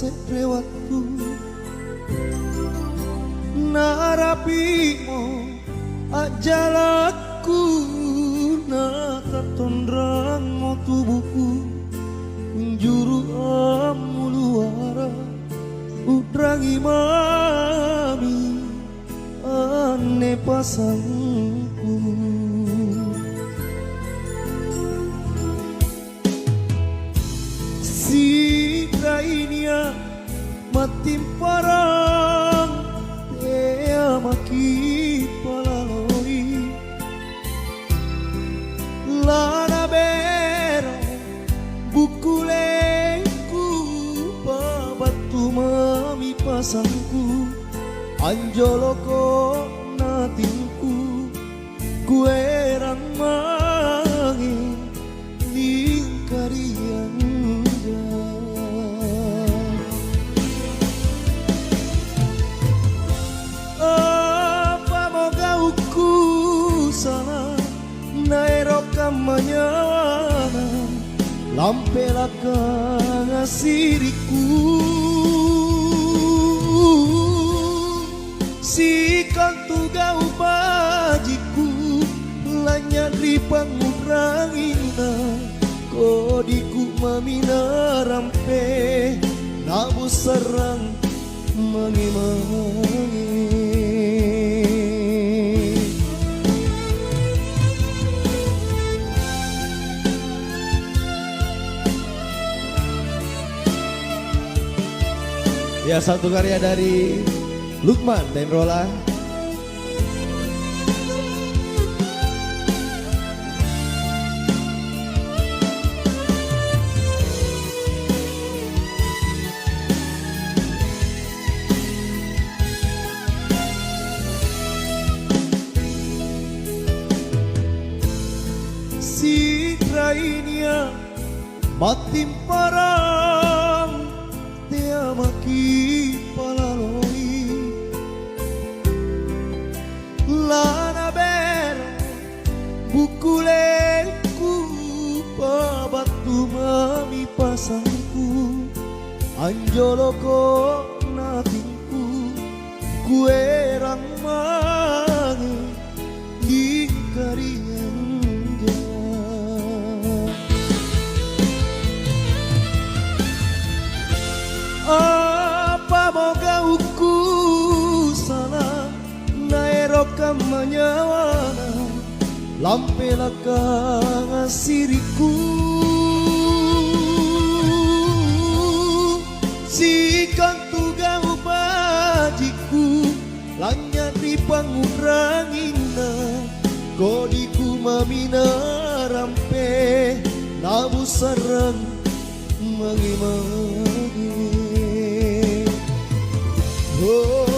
selewatku narapimo ajalaku natatondrang mo tubuhku menjuru amuluara udrangi mami ane pasangku si rainia matimparang tea maki palaloi lana bero bukuleku babatu mami pasangku anjoloko natinku kuerang mangi lingkarian apa moga uku sana nairoka manyawana lampelaka ngasiriku si kantuga upajiku lanyadri pangurangina kodiku mamina rampe nabu serang mangi-mangi ya, satu karya dari Lukman dan Rola. Si rainia matimparang tea maki palaloi lana bero bukuleku babatu mami pasangku anjoloko natinku kuerang mangi lingkarian apa moga uku sana nairoka manyawana lampelaka ngasiriku si kantuga upajiku lanyadri pangurangina kodiku mamina rampe nabu sarang mangi-mangi oh.